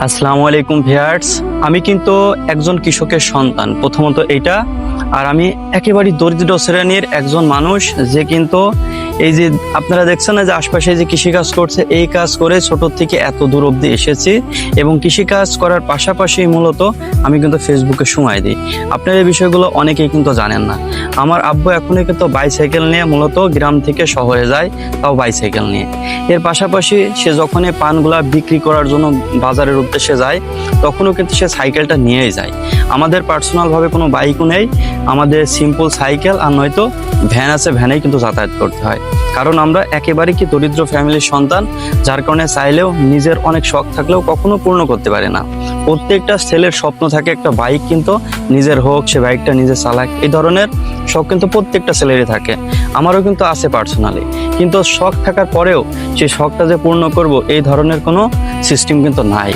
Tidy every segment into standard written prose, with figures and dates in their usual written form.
আসসালামু আলাইকুম ভিউয়ার্স, আমি কিন্তু একজন কৃষকের সন্তান প্রথমত এইটা। আর আমি একেবারে দরিদ্র শ্রেণীর একজন মানুষ যে কিন্তু এই যে আপনারা দেখছেন না যে আশপাশে যে কৃষিকাজ করছে, এই কাজ করে ছোট থেকে এত দূর অবধি এসেছি। এবং কৃষিকাজ করার পাশাপাশি মূলত আমি কিন্তু ফেসবুকে সময় দিই। আপনারা এই বিষয়গুলো অনেকেই কিন্তু জানেন না। আমার আব্বু এখনই কিন্তু বাইসাইকেল নিয়ে মূলত গ্রাম থেকে শহরে যায়, তাও বাইসাইকেল নিয়ে। এর পাশাপাশি সে যখনই পানগুলা বিক্রি করার জন্য বাজারের উদ্দেশ্যে যায়, তখনও কিন্তু সে সাইকেলটা নিয়েই যায়। আমাদের পার্সোনালভাবে কোনো বাইকও নেই, আমাদের সিম্পল সাইকেল আর নয়তো ভ্যান আছে, ভ্যানেই কিন্তু যাতায়াত করতে হয়। কারণ আমরা একেবারে কি দরিদ্র ফ্যামিলির সন্তান, যার কারণে চাইলেও নিজের অনেক শখ থাকলেও কখনো পূর্ণ করতে পারে না। প্রত্যেকটা ছেলের স্বপ্ন থাকে একটা বাইক কিন্তু নিজের হোক, সে বাইকটা নিজে চালাক, এই ধরনের শখ কিন্তু প্রত্যেকটা ছেলেরই থাকে। আমারও কিন্তু আছে পার্সোনালি, কিন্তু শখ থাকার পরেও সেই শখটা যে পূর্ণ করব এই ধরনের কোনো সিস্টেম কিন্তু নাই।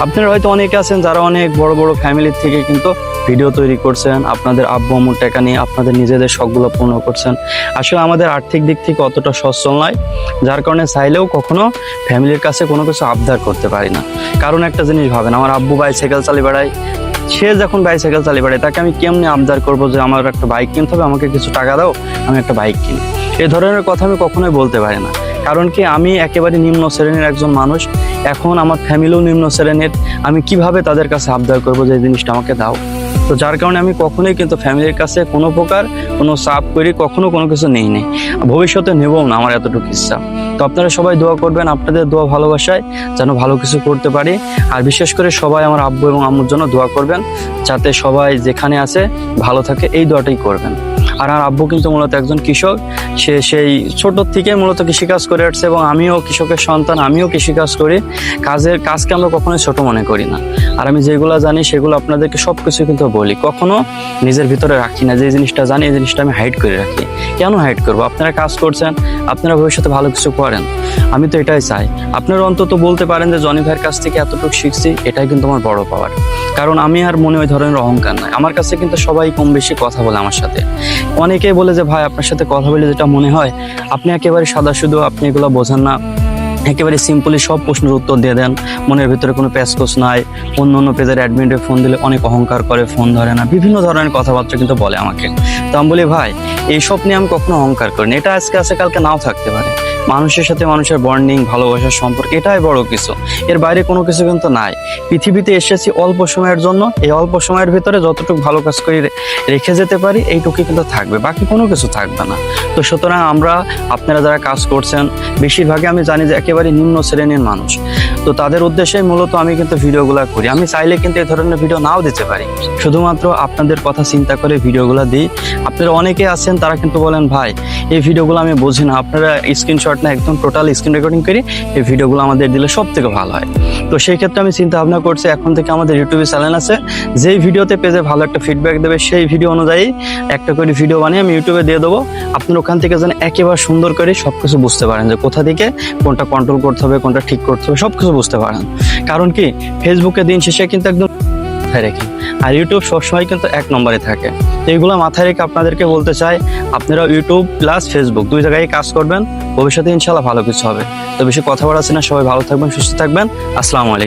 আপনারা হয়তো অনেকে আছেন যারা অনেক বড় বড় ফ্যামিলির থেকে কিন্তু ভিডিও তৈরি করছেন, আপনাদের আব্বু আম্মুর টাকা নিয়ে আপনাদের নিজেদের শখগুলো পূর্ণ করছেন। আসলে আমাদের আর্থিক দিক থেকে অতটা সচ্ছল নয়, যার কারণে চাইলেও কখনো ফ্যামিলির কাছে কোনো কিছু আবদার করতে পারি না। কারণ একটা জিনিস ভাবেন, আমার আব্বু বাইসাইকেল চালিয়ে বেড়ায়, সে যখন বাইসাইকেল চালিয়ে বেড়ায় তাকে আমি কেমনি আবদার করবো যে আমার একটা বাইক কিনতে হবে, আমাকে কিছু টাকা দাও, আমি একটা বাইক কিনি। এই ধরনের কথা আমি কখনোই বলতে পারি না। কারণ কি, আমি একেবারে নিম্ন শ্রেণীর একজন মানুষ। এখন আমার ফ্যামিলিও নিম্ন শ্রেণীর, আমি কিভাবে তাদের কাছে আবদার করবো যে এই জিনিসটা আমাকে দাও? তো যার কারণে আমি কখনোই কিন্তু ফ্যামিলির কাছে কোনো প্রকার কোনো চাপ করি, কখনো কোনো কিছু নেই নেই, ভবিষ্যতে নেবও না, আমার এতটুকু ইচ্ছা। তো আপনারা সবাই দোয়া করবেন, আপনাদের দোয়া ভালোবাসায় যেন ভালো কিছু করতে পারি। আর বিশেষ করে সবাই আমার আব্বু এবং আম্মুর জন্য দোয়া করবেন, যাতে সবাই যেখানে আছে ভালো থাকে, এই দোয়াটাই করবেন। আর আমার আব্বু কিন্তু মূলত একজন কৃষক, সে সেই ছোট থেকে মূলত কৃষিকাজ করে আসছে এবং আমিও কৃষকের সন্তান, আমিও কৃষিকাজ করি। কাজকে আমরা কখনোই ছোট মনে করি না। আর আমি যেগুলো জানি সেগুলো আপনাদেরকে সব কিছু কিন্তু বলি, কখনো নিজের ভিতরে রাখি না। যে জিনিসটা জানি এই জিনিসটা আমি হাইড করে রাখি। কেন হাইড করবো? আপনারা কাজ করছেন, আপনারা ভবিষ্যতে ভালো কিছু করেন, আমি তো এটাই চাই। আপনারা অন্তত বলতে পারেন যে জনি ভাইয়ের কাছ থেকে এতটুকু শিখছি, এটাই কিন্তু আমার বড় পাওয়ার। কারণ আমি আর মনে ওই ধরনের অহংকার নাই। আমার কাছে কিন্তু সবাই কম বেশি কথা বলে আমার সাথে। অনেকেই বলে যে ভাই আপনার সাথে কথা বলে যেটা মনে হয় আপনি একেবারে সাদা শুধু, আপনি এগুলো বোঝেন না, একেবারে সিম্পলি সব প্রশ্নের উত্তর দিয়ে দেন, মনের ভিতরে কোনো প্যাসকোস নাই। অন্য অন্য পেজের অ্যাডমিনে ফোন দিলে অনেক অহংকার করে, ফোন ধরে না, বিভিন্ন ধরনের কথাবার্তা কিন্তু বলে আমাকে। তো আমি বলি ভাই, এইসব নিয়ে আমি কখনো অহংকার করিনি। এটা আজকে আছে কালকে নাও থাকতে পারে। মানুষের সাথে মানুষের বন্ডিং, ভালোবাসার সম্পর্ক, এটাই বড় কিছু। এর বাইরে কোনো কিছু কিন্তু নাই। পৃথিবীতে এসেছি অল্প সময়ের জন্য, এই অল্প সময়ের ভিতরে যতটুকু ভালো কাজ করে রেখে যেতে পারি এইটুকুই কিন্তু থাকবে, বাকি কোনো কিছু থাকবে না। তো সুতরাং আপনারা যারা কাজ করছেন, বেশিরভাগই আমি জানি যে একেবারে নিম্ন শ্রেণীর মানুষ। তো তাদের উদ্দেশ্যে মূলত আমি কিন্তু ভিডিওগুলো করি। আমি চাইলে কিন্তু এই ধরনের ভিডিও নাও দিতে পারি, শুধুমাত্র আপনাদের কথা চিন্তা করে ভিডিওগুলো দিই। আপনারা অনেকে আছেন তারা কিন্তু বলেন ভাই এই ভিডিওগুলো আমি বুঝি না, আপনারা স্ক্রিনশট না একদম টোটাল স্ক্রিন রেকর্ডিং করি এই ভিডিওগুলো আমাদের দিলে সব থেকে ভালো হয়। তো সেই ক্ষেত্রে আমি চিন্তা ভাবনা করছি, এখন থেকে আমাদের ইউটিউবে চ্যানেল আছে, যেই ভিডিওতে পেজে ভালো একটা ফিডব্যাক দেবে সেই ভিডিও অনুযায়ী একটা করে ভিডিও বানিয়ে আমি ইউটিউবে দিয়ে দেবো। আপনারা ওখান থেকে যেন একেবারে সুন্দর করে সব কিছু বুঝতে পারেন যে কোথা থেকে কোনটা কন্ট্রোল করতে হবে, কোনটা ঠিক করতে হবে, সব কিছু বুঝতে পারেন। কারণ কি, ফেসবুকে দিন শেষে কিন্তু একদম মাথায় রেখে, আর ইউটিউব সবসময় কিন্তু এক নম্বরে থাকে। এইগুলো মাথায় রেখে আপনাদেরকে বলতে চাই, আপনারা ইউটিউব প্লাস ফেসবুক দুই জায়গায় কাজ করবেন, ভবিষ্যতে ইনশাল্লাহ ভালো কিছু হবে। তো বেশি কথা বলাচ্ছি না, সবাই ভালো থাকবেন, সুস্থ থাকবেন। আসসালামু আলাইকুম।